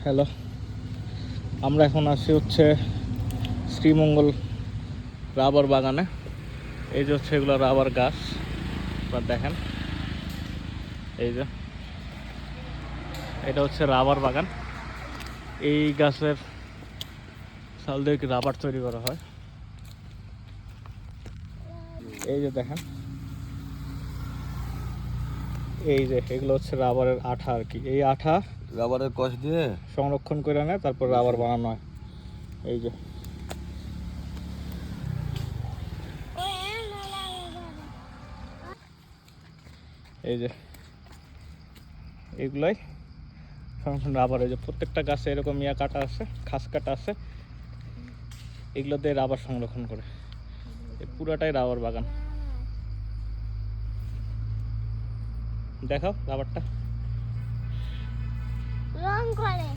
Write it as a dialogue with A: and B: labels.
A: Hello, আমরা এখন আসি হচ্ছে শ্রীমঙ্গল রাবার বাগানে। এই যে হচ্ছে এগুলো রাবার গাছ, আপনারা দেখেন। এই যে এটা হচ্ছে রাবার বাগান। এই গাছের ছাল দিয়ে কি রাবার তৈরি করা হয়। এই যে দেখেন, এই যে এগুলো হচ্ছে রাবারের আঠা আর কি। এই আঠা
B: রাবারের কষ দিয়ে
A: সংরক্ষণ করে নেয়, তারপর রাবার বানানো হয়। এই যে এই যে এগুলাই সংরক্ষণ রাবার। এই যে প্রত্যেকটা গাছে এরকম ইয়া কাটা আছে, খাস কাটা আছে, এগুলো দিয়ে রাবার সংরক্ষণ করে। পুরাটাই রাবার বাগান। দেখাও রাবারটা।